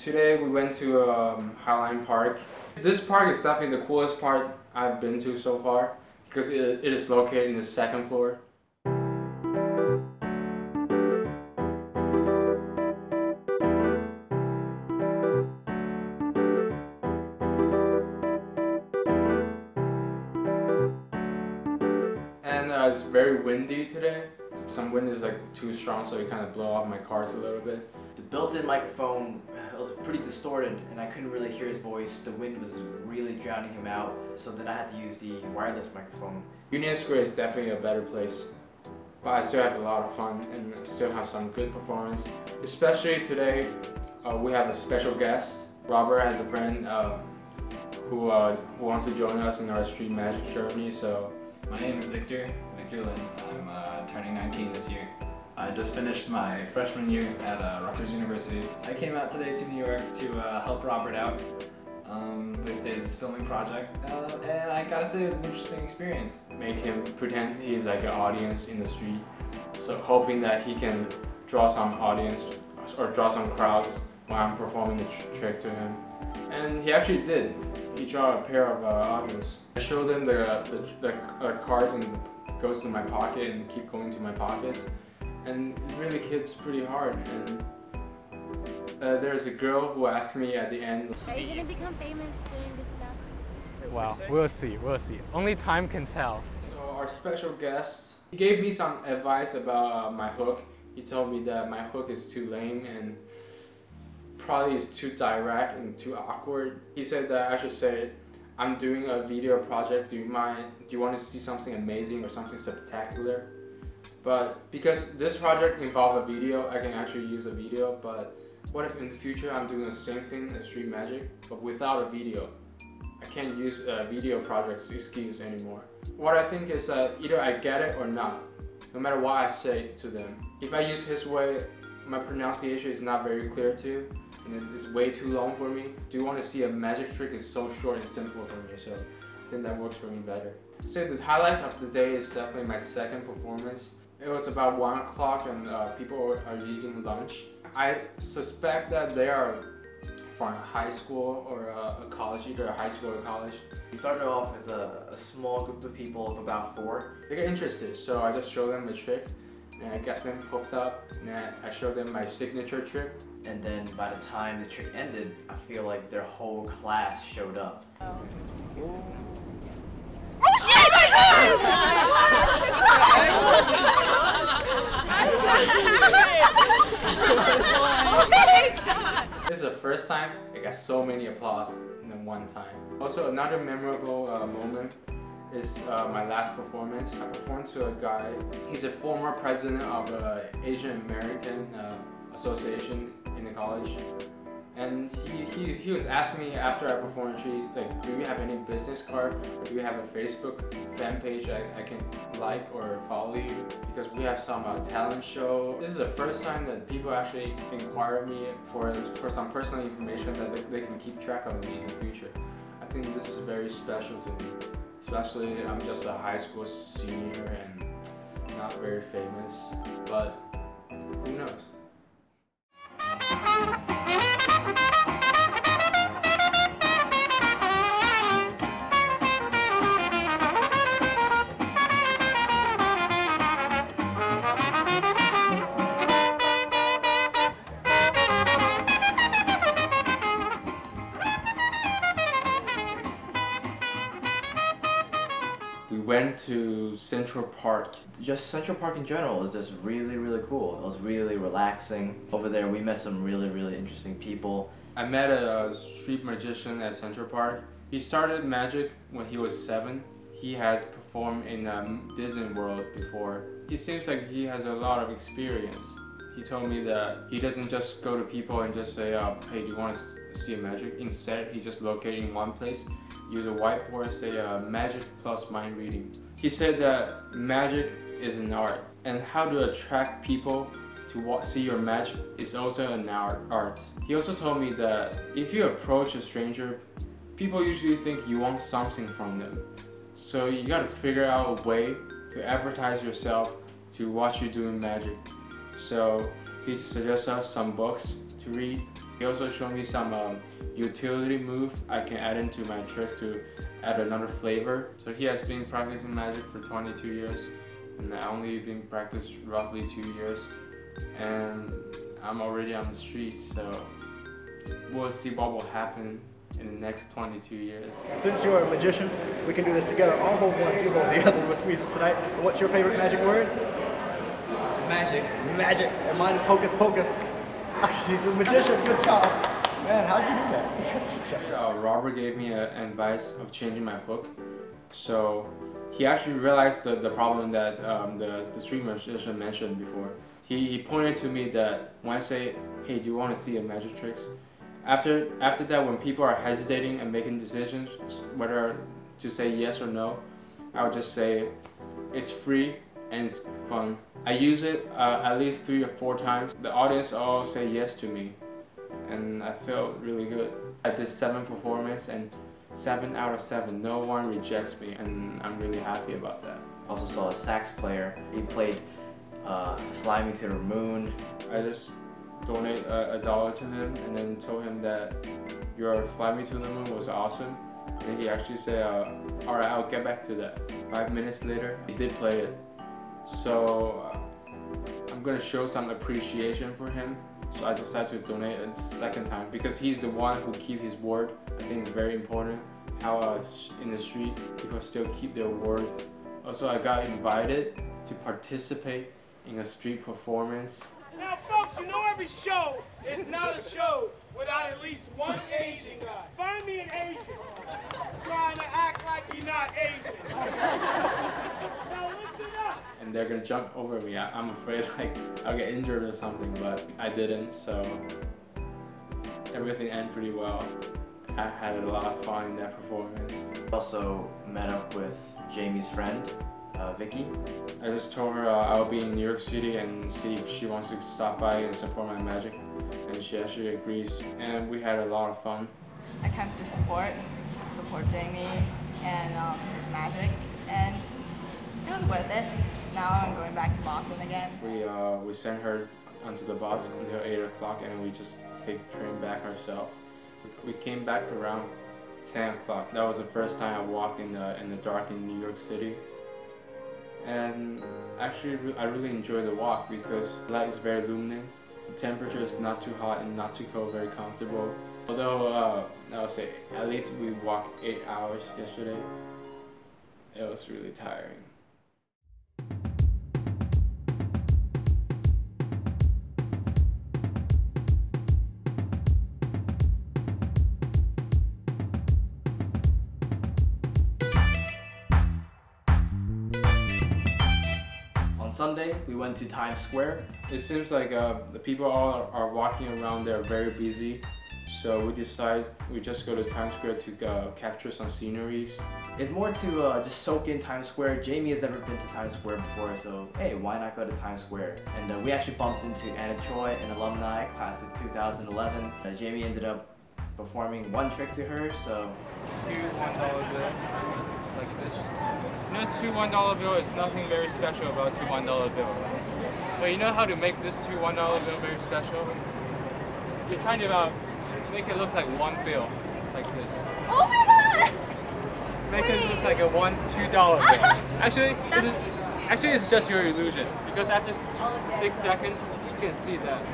Today we went to Highline Park. This park is definitely the coolest part I've been to so far because it is located in the second floor. And it's very windy today. Some wind is like too strong, so it kind of blow off my cars a little bit. The built-in microphone was pretty distorted and I couldn't really hear his voice. The wind was really drowning him out, so then I had to use the wireless microphone. Union Square is definitely a better place, but I still have a lot of fun and still have some good performance. Especially today, we have a special guest. Robert has a friend who wants to join us in our street magic journey. So my name is Victor Lin. I'm turning 19 this year. I just finished my freshman year at Rutgers University. I came out today to New York to help Robert out with his filming project, and I gotta say it was an interesting experience. Make him pretend he's like an audience in the street, so hoping that he can draw some audience or draw some crowds when I'm performing the trick to him. And he actually did. He drew a pair of audience. I showed him the cards and goes to my pocket and keep going to my pockets. And it really hits pretty hard. And there's a girl who asked me at the end, are you gonna become famous doing this stuff? Well, we'll see. Only time can tell. So our special guest, he gave me some advice about my hook. He told me that my hook is too lame and probably is too direct and too awkward. He said that I should say, I'm doing a video project, do you want to see something amazing or something spectacular? But because this project involves a video, I can actually use a video, but what if in the future I'm doing the same thing as street magic, but without a video? I can't use a video project's excuse anymore. What I think is that either I get it or not, no matter what I say to them. If I use his way, my pronunciation is not very clear too, and it's way too long for me. Do you want to see a magic trick is so short and simple for me, so I think that works for me better. So the highlight of the day is definitely my second performance. It was about 1 o'clock and people are eating lunch. I suspect that they are from a high school or a college, either a high school or college. We started off with a small group of people of about 4. They get interested, so I just showed them the trick and I got them hooked up and I showed them my signature trick. And then by the time the trick ended, I feel like their whole class showed up. This is the first time I got so many applause in one time. Also, another memorable moment is my last performance. I performed to a guy. He's a former president of the Asian American Association in the college. And he was asking me after I performed, he's like, do you have any business card or do you have a Facebook fan page I can like or follow you? Because we have some talent show. This is the first time that people actually inquire me for some personal information that they can keep track of me in the future. I think this is very special to me. Especially I'm just a high school senior and not very famous, but who knows? We went to Central Park. Just Central Park in general was just really cool. It was really relaxing. Over there we met some really interesting people. I met a street magician at Central Park. He started magic when he was 7. He has performed in Disney World before. He seems like he has a lot of experience. He told me that he doesn't just go to people and just say, hey, do you want to see a magic? Instead, he just located in one place, use a whiteboard, say magic plus mind reading. He said that magic is an art, and how to attract people to see your magic is also an art. He also told me that if you approach a stranger, people usually think you want something from them. So you gotta figure out a way to advertise yourself to what you do in magic. So he suggests us some books to read. He also showed me some utility move I can add into my tricks to add another flavor. So he has been practicing magic for 22 years, and I only been practiced roughly 2 years, and I'm already on the street. So we'll see what will happen in the next 22 years. Since you're a magician, we can do this together. I'll hold one, you hold the other. We'll squeeze it tonight. What's your favorite magic word? Magic. Magic. And mine is hocus pocus. He's a magician. Good job. Man, how'd you do that? Robert gave me an advice of changing my hook. So he actually realized the problem that the street magician mentioned before. He pointed to me that when I say, hey, do you want to see a magic tricks? After that, when people are hesitating and making decisions whether to say yes or no, I would just say it's free and it's fun. I use it at least 3 or 4 times. The audience all say yes to me, and I felt really good. I did 7 performances, and 7 out of 7, no one rejects me, and I'm really happy about that. Also saw a sax player. He played Fly Me to the Moon. I just donated $1 to him and then told him that your Fly Me to the Moon was awesome. And he actually said, alright, I'll get back to that. 5 minutes later, he did play it. So I'm gonna show some appreciation for him. So I decided to donate a second time because he's the one who keeps his word. I think it's very important how in the street people still keep their word. Also, I got invited to participate in a street performance. Now, folks, you know every show is not a show without at least one Asian guy. Find me an Asian trying to act like he's not Asian. Now, listen up. And they're gonna jump over me. I'm afraid like I'll get injured or something, but I didn't, so everything ended pretty well. I had a lot of fun in that performance. Also met up with Jamie's friend, Vicky. I just told her I'll be in New York City and see if she wants to stop by and support my magic, and she actually agrees, and we had a lot of fun. I came to support Jamie and his magic, and it was worth it. Now I'm going back to Boston again. We sent her onto the bus until 8 o'clock, and we just take the train back ourselves. We came back around 10 o'clock. That was the first time I walked in the dark in New York City. And actually, I really enjoy the walk because the light is very illuminating. The temperature is not too hot and not too cold, very comfortable. Although I would say at least we walked 8 hours yesterday. It was really tiring. Sunday, we went to Times Square. It seems like the people all are walking around there very busy, so we decided we just go to Times Square to capture some sceneries. It's more to just soak in Times Square. Jamie has never been to Times Square before, so hey, why not go to Times Square? And we actually bumped into Anna Choi, an alumni, class of 2011. Jamie ended up performing one trick to her, so... 2 $1 bills, like this. You know, 2 $1 bill is nothing very special about 2 $1 bill. But you know how to make this 2 $1 bill very special? You're trying to make it look like one bill, like this. Oh my god! Make it look like a $2 bill. Actually, it's just your illusion because after 6 seconds, you can see that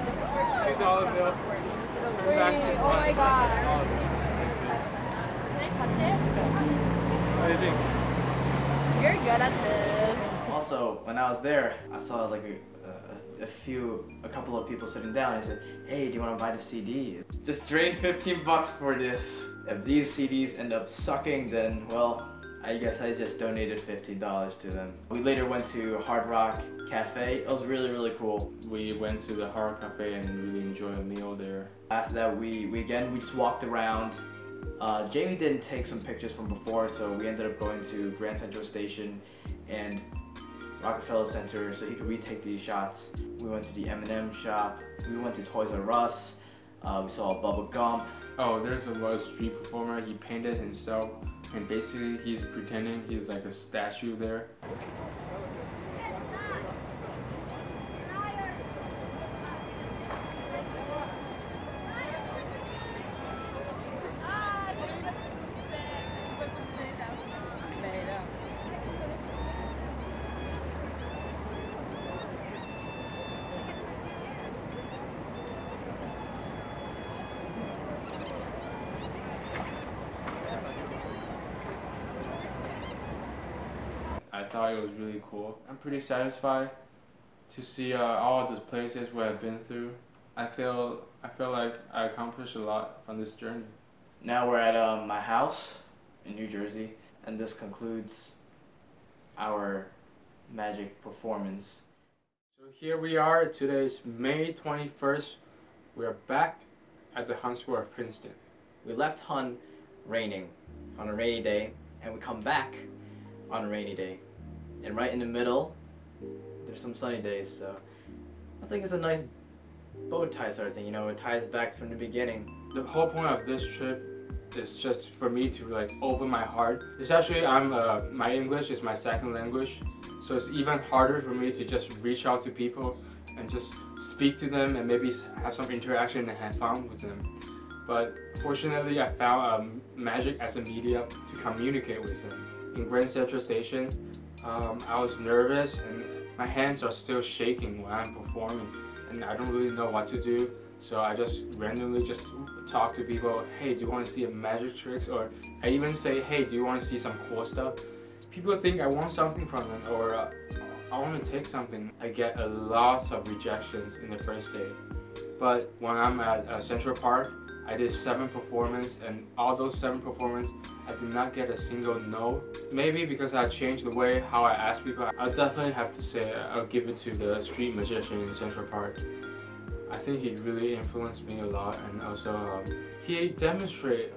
$2 bill turn back to Oh my god! like this. Can I touch it? What do you think? You're good at this. Also, when I was there, I saw like a couple of people sitting down. I said, hey, do you want to buy the CD? Just drain 15 bucks for this. If these CDs end up sucking, then well, I guess I just donated $15 to them. We later went to Hard Rock Cafe. It was really, really cool. We went to the Hard Rock Cafe and really enjoyed a meal there. After that, we just walked around. Jamie didn't take some pictures from before, so we ended up going to Grand Central Station and Rockefeller Center so he could retake these shots. We went to the M&M shop. We went to Toys R Us. We saw Bubba Gump. Oh, there's a street performer. He painted himself, and basically he's pretending he's like a statue there. thought it was really cool. I'm pretty satisfied to see all the places where I've been through. I feel like I accomplished a lot from this journey. Now we're at my house in New Jersey, and this concludes our magic performance. So here we are. Today's May 21st. We are back at the Hun School of Princeton. We left Hun raining on a rainy day, and we come back on a rainy day. And right in the middle, there's some sunny days, so I think it's a nice bow tie sort of thing, you know, it ties back from the beginning. The whole point of this trip is just for me to like open my heart. Especially my English is my second language, so it's even harder for me to just reach out to people and just speak to them and maybe have some interaction and have fun with them. But fortunately, I found magic as a medium to communicate with them. In Grand Central Station, I was nervous and my hands are still shaking when I'm performing, and I don't really know what to do. So I just randomly just talk to people. Hey, do you want to see a magic tricks? Or I even say, hey, do you want to see some cool stuff? People think I want something from them, or I want to take something. I get a lot of rejections in the first day. But when I'm at Central Park, I did 7 performances, and all those 7 performances, I did not get a single no. Maybe because I changed the way how I ask people. I'll definitely have to say I'll give it to the street magician in Central Park. I think he really influenced me a lot, and also he demonstrated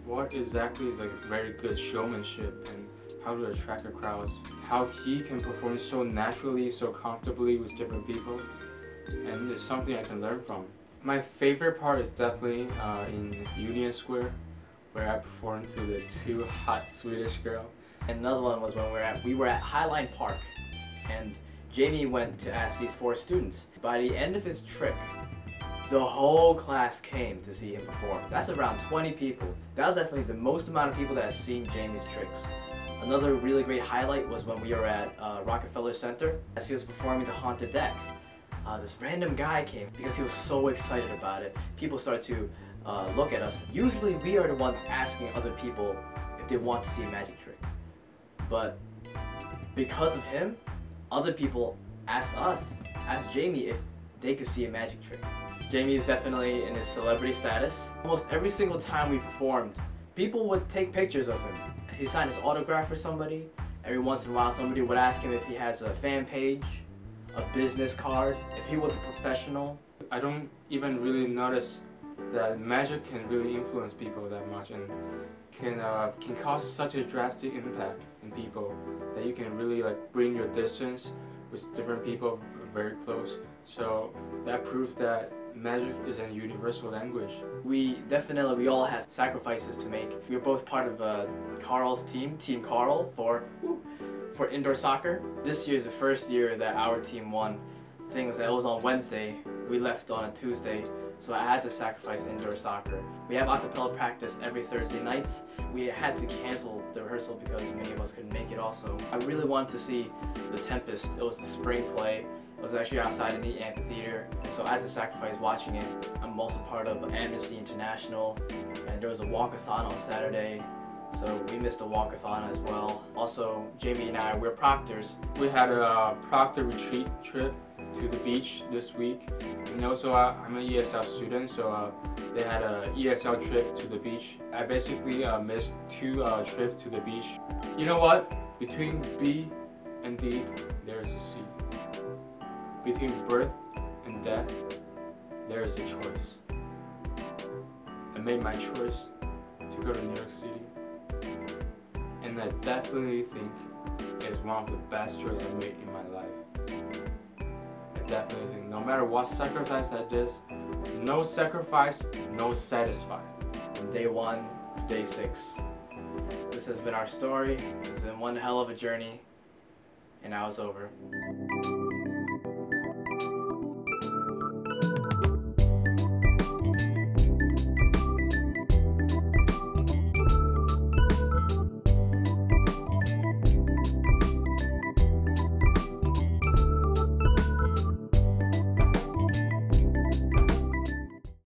what exactly is like very good showmanship and how to attract the crowds. How he can perform so naturally, so comfortably with different people, and it's something I can learn from. My favorite part is definitely in Union Square, where I performed to the 2 hot Swedish girls. Another one was when we were at Highline Park, and Jamie went to ask these 4 students. By the end of his trick, the whole class came to see him perform. That's around 20 people. That was definitely the most amount of people that have seen Jamie's tricks. Another really great highlight was when we were at Rockefeller Center. As he was performing the Haunted Deck, this random guy came because he was so excited about it. People started to look at us. Usually we are the ones asking other people if they want to see a magic trick. But because of him, other people asked Jamie if they could see a magic trick. Jamie is definitely in his celebrity status. Almost every single time we performed, people would take pictures of him. He signed his autograph for somebody. Every once in a while, somebody would ask him if he has a fan page, a business card, if he was a professional. I don't even really notice that magic can really influence people that much, and can cause such a drastic impact in people that you can really like bring your distance with different people very close. So that proves that magic is a universal language. We all had sacrifices to make. We were both part of Carl's team, Team Carl, for indoor soccer. This year is the first year that our team won. The thing was that it was on Wednesday. We left on a Tuesday, so I had to sacrifice indoor soccer. We have a cappella practice every Thursday nights. We had to cancel the rehearsal because many of us couldn't make it also. I really wanted to see The Tempest. It was the spring play. It was actually outside in the amphitheater, so I had to sacrifice watching it. I'm also part of Amnesty International, and there was a walkathon on Saturday, so we missed a walkathon as well. Also, Jamie and I, we're proctors. We had a proctor retreat trip to the beach this week, and also I'm an ESL student, so they had an ESL trip to the beach. I basically missed 2 trips to the beach. You know what? Between B and D, there's a C. Between birth and death, there is a choice. I made my choice to go to New York City, and I definitely think it's one of the best choices I made in my life. I definitely think no matter what sacrifice I did, no sacrifice, no satisfied. From day 1 to day 6. This has been our story. It's been one hell of a journey, and now it's over.